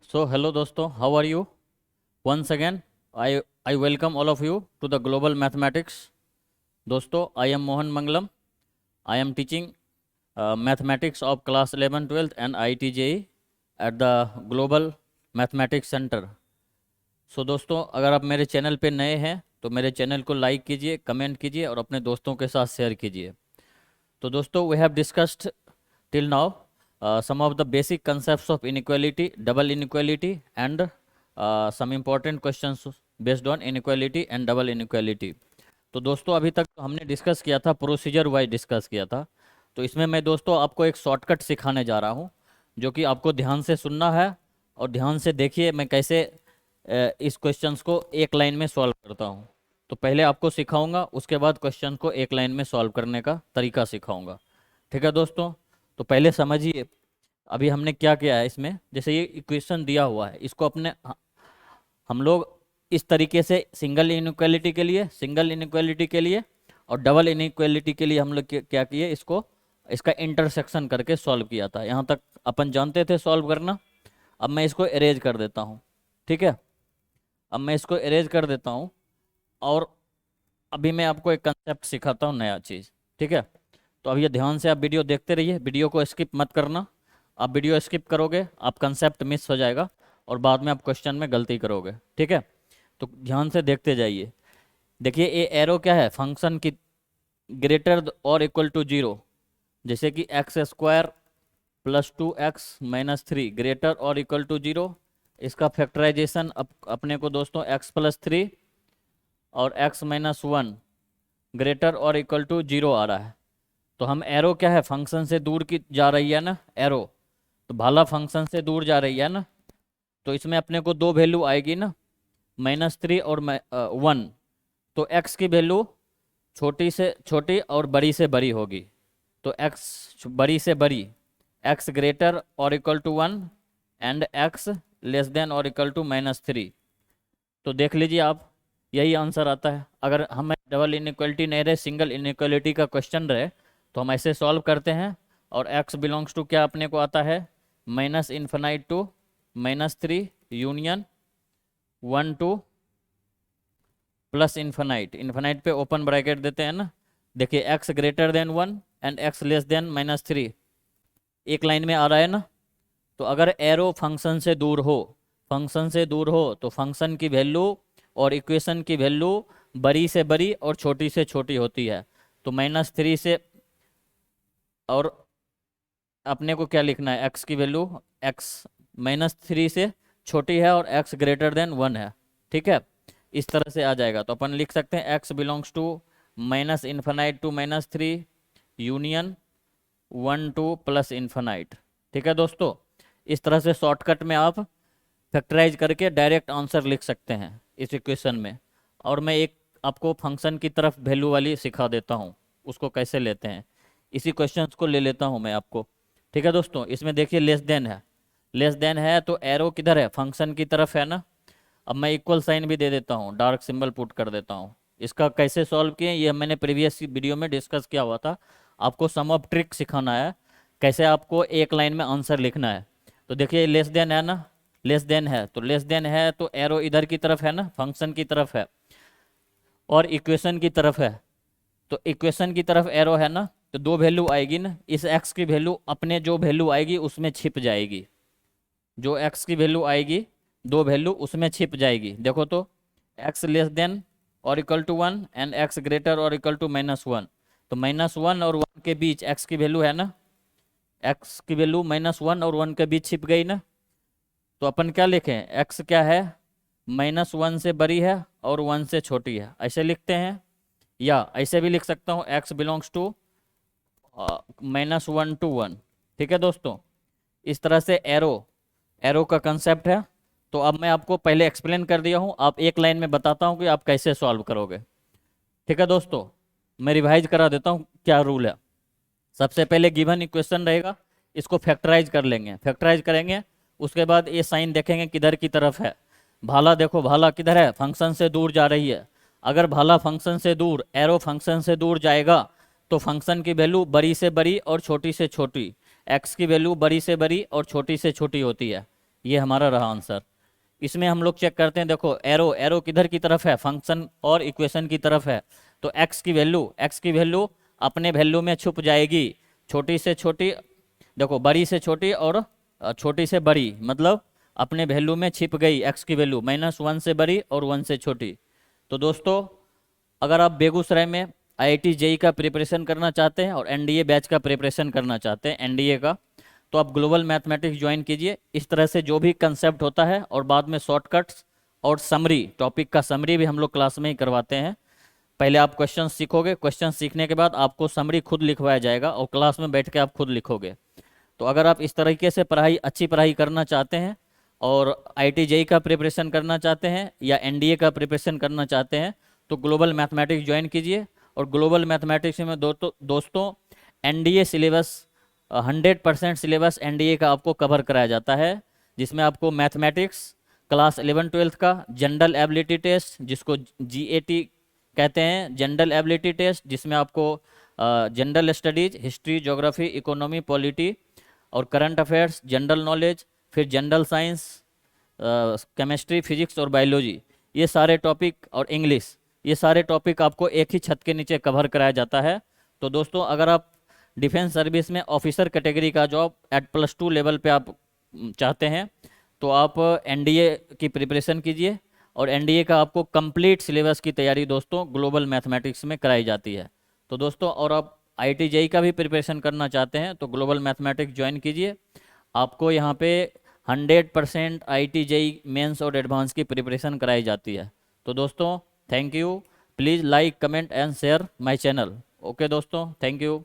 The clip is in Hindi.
So, hello दोस्तों, how are you? Once again, I welcome all of you to the Global Mathematics. दोस्तों, I am Mohan Mangalam. I am teaching mathematics of class 11, 12 and IIT JEE at the Global Mathematics Center. So दोस्तों, अगर आप मेरे चैनल पे नए हैं तो मेरे चैनल को लाइक कीजिए, कमेंट कीजिए और अपने दोस्तों के साथ शेयर कीजिए. तो दोस्तों, we have discussed till now some of the basic concepts of inequality, double inequality and some important questions based on inequality and double inequality. तो दोस्तों, अभी तक तो हमने डिस्कस किया था, प्रोसीजर वाइज डिस्कस किया था. तो इसमें मैं दोस्तों आपको एक शॉर्टकट सिखाने जा रहा हूँ जो कि आपको ध्यान से सुनना है और ध्यान से देखिए मैं कैसे इस क्वेश्चंस को एक लाइन में सॉल्व करता हूँ. तो पहले आपको सिखाऊंगा, उसके बाद क्वेश्चन को एक लाइन में सॉल्व करने का तरीका सिखाऊंगा. ठीक है दोस्तों, तो पहले समझिए अभी हमने क्या किया है. इसमें जैसे ये इक्वेशन दिया हुआ है, इसको अपने हम लोग इस तरीके से सिंगल इनइक्वालिटी के लिए और डबल इनइक्वालिटी के लिए हम लोग क्या किए, इसका इंटरसेक्शन करके सॉल्व किया था. यहाँ तक अपन जानते थे सॉल्व करना. अब मैं इसको एरेज कर देता हूँ. ठीक है, अब मैं इसको एरेज कर देता हूँ और अभी मैं आपको एक कंसेप्ट सिखाता हूँ, नया चीज़. ठीक है, तो अब ये ध्यान से आप वीडियो देखते रहिए, वीडियो को स्किप मत करना. आप वीडियो स्किप करोगे आप कंसेप्ट मिस हो जाएगा और बाद में आप क्वेश्चन में गलती करोगे. ठीक है, तो ध्यान से देखते जाइए. देखिए ये एरो क्या है, फंक्शन की ग्रेटर और इक्वल टू 0, जैसे कि x square plus 2x minus 3 greater और इक्वल टू 0. इसका फैक्टराइजेशन अपने को दोस्तों x प्लस 3 और x माइनस 1 ग्रेटर और इक्वल टू 0 आ रहा है. तो हम एरो क्या है, फंक्शन से दूर की जा रही है ना एरो, तो भाला फंक्शन से दूर जा रही है ना, तो इसमें अपने को दो वैल्यू आएगी ना, -3 और 1. तो x की वैल्यू छोटी से छोटी और बड़ी से बड़ी होगी. तो x बड़ी से बड़ी, x ग्रेटर और equal to 1 and x less than और इक्वल टू -3. तो देख लीजिए आप, यही आंसर आता है. अगर हमें डबल इनइक्वालिटी नहीं रहे, सिंगल इनइक्वालिटी का क्वेश्चन रहे, तो हम ऐसे सॉल्व करते हैं. और x बिलोंग्स टू क्या अपने को आता है, -∞ to -3 union 1 to plus infinite पे ओपन ब्रैकेट देते हैं ना. देखिए x greater than 1 and x less than -3 एक लाइन में आ रहा है ना. तो अगर एरो फंक्शन से दूर हो तो फंक्शन की वैल्यू और इक्वेशन की वैल्यू बड़ी से बड़ी और छोटी से छोटी होती है. तो -3 से, और अपने को क्या लिखना है, x की वैल्यू x -3 से छोटी है और x ग्रेटर देन 1 है. ठीक है, इस तरह से आ जाएगा. तो अपन लिख सकते हैं x belongs to -∞ to -3 union 1 to plus infinite. ठीक है दोस्तों, इस तरह से शॉर्टकट में आप फैक्टराइज करके डायरेक्ट आंसर लिख सकते हैं इस इक्वेशन में. और मैं एक आपको फंक्शन की तरफ वैल्यू वाली सिखा देता हूँ, उसको कैसे लेते हैं. इसी क्वेश्चंस को ले लेता हूँ मैं आपको. ठीक है दोस्तों, इसमें देखिए लेस देन है तो एरो किधर है, फंक्शन की तरफ है ना. अब मैं इक्वल साइन भी दे देता हूँ, डार्क सिंबल पुट कर देता हूँ. इसका कैसे सॉल्व किए ये मैंने प्रीवियस वीडियो में डिस्कस किया हुआ था. आपको सम ऑफ ट्रिक सिखाना है, कैसे आपको एक लाइन में आंसर लिखना है. तो देखिए लेस देन है ना, लेस देन है तो एरो इधर की तरफ है ना, फंक्शन की तरफ है और इक्वेशन की तरफ है. तो इक्वेशन की तरफ एरो है ना, तो दो वैल्यू आएगी ना, इस x की वैल्यू अपने जो वैल्यू आएगी उसमें छिप जाएगी. जो x की वैल्यू आएगी दो वैल्यू उसमें छिप जाएगी. देखो तो x लेस देन और equal to 1 and x greater और इक्वल टू -1. तो -1 और 1 के बीच x की वैल्यू है ना, x की वैल्यू -1 और 1 के बीच छिप गई ना. तो अपन क्या लिखें, x क्या है, -1 से बड़ी है और 1 से छोटी है, ऐसे लिखते हैं. या ऐसे भी लिख सकता हूँ, x बिलोंग्स टू -1 टू 1. ठीक है दोस्तों, इस तरह से एरो का कंसेप्ट है. तो अब मैं आपको पहले एक्सप्लेन कर दिया हूँ, आप एक लाइन में बताता हूँ कि आप कैसे सॉल्व करोगे. ठीक है दोस्तों, मैं रिवाइज करा देता हूँ क्या रूल है. सबसे पहले गिवन इक्वेशन रहेगा, इसको फैक्टराइज करेंगे. उसके बाद ये साइन देखेंगे किधर की तरफ है. भाला देखो, भाला किधर है, फंक्शन से दूर जा रही है. अगर भाला फंक्शन से दूर, एरो फंक्शन से दूर जाएगा तो फंक्शन की वैल्यू बड़ी से बड़ी और छोटी से छोटी, x की वैल्यू बड़ी से बड़ी और छोटी से छोटी होती है. ये हमारा रहा आंसर। इसमें हम लोग चेक करते हैं, देखो एरो एरो किधर की तरफ है, फंक्शन और इक्वेशन की तरफ है। तो एक्स की वैल्यू अपने वैल्यू में छुप जाएगी, छोटी से छोटी, देखो बड़ी से छोटी और छोटी से बड़ी, मतलब अपने वैल्यू में छिप गई एक्स की वैल्यू, -1 से बड़ी और 1 से छोटी। तो दोस्तों अगर आप बेगूसराय में आईआईटी जेई का प्रिपरेशन करना चाहते हैं और एनडीए बैच का प्रिपरेशन करना चाहते हैं, एनडीए का, तो आप ग्लोबल मैथमेटिक्स ज्वाइन कीजिए। इस तरह से जो भी कंसेप्ट होता है और बाद में शॉर्टकट्स और समरी, टॉपिक का समरी भी हम लोग क्लास में ही करवाते हैं। पहले आप क्वेश्चन सीखोगे, क्वेश्चन सीखने के बाद आपको समरी खुद लिखवाया जाएगा और क्लास में बैठ के आप खुद लिखोगे। तो अगर आप इस तरीके से पढ़ाई, अच्छी पढ़ाई करना चाहते हैं और आईआईटी जेई का प्रिपरेशन करना चाहते हैं या एनडीए का प्रिपरेशन करना चाहते हैं, तो ग्लोबल मैथमेटिक्स ज्वाइन कीजिए। और ग्लोबल मैथमेटिक्स में दोस्तों एनडीए सिलेबस 100% सिलेबस एनडीए का आपको कवर कराया जाता है, जिसमें आपको मैथमेटिक्स क्लास 11-12 का जनरल एबिलिटी टेस्ट, जिसको जीएटी कहते हैं, जनरल एबिलिटी टेस्ट, जिसमें आपको general studies, history, geography, economy, polity और करंट अफेयर्स, जनरल नॉलेज, फिर जनरल साइंस, केमिस्ट्री, फिजिक्स और बायोलॉजी, ये सारे टॉपिक, और इंग्लिश, ये सारे टॉपिक आपको एक ही छत के नीचे कवर कराया जाता है। तो दोस्तों अगर आप डिफेंस सर्विस में ऑफिसर कैटेगरी का जॉब एट +2 लेवल पे आप चाहते हैं, तो आप एनडीए की प्रिपरेशन कीजिए। और एनडीए का आपको कंप्लीट सिलेबस की तैयारी दोस्तों ग्लोबल मैथमेटिक्स में कराई जाती है। तो दोस्तों और आप आईआईटी जेई का भी प्रिपरेशन करना चाहते हैं तो ग्लोबल मैथमेटिक्स ज्वाइन कीजिए। आपको यहाँ पे 100% आईआईटी जेई मेंस और एडवांस की प्रिपरेशन कराई जाती है। तो दोस्तों thank you, please like, comment and share my channel. Okay दोस्तों, थैंक यू।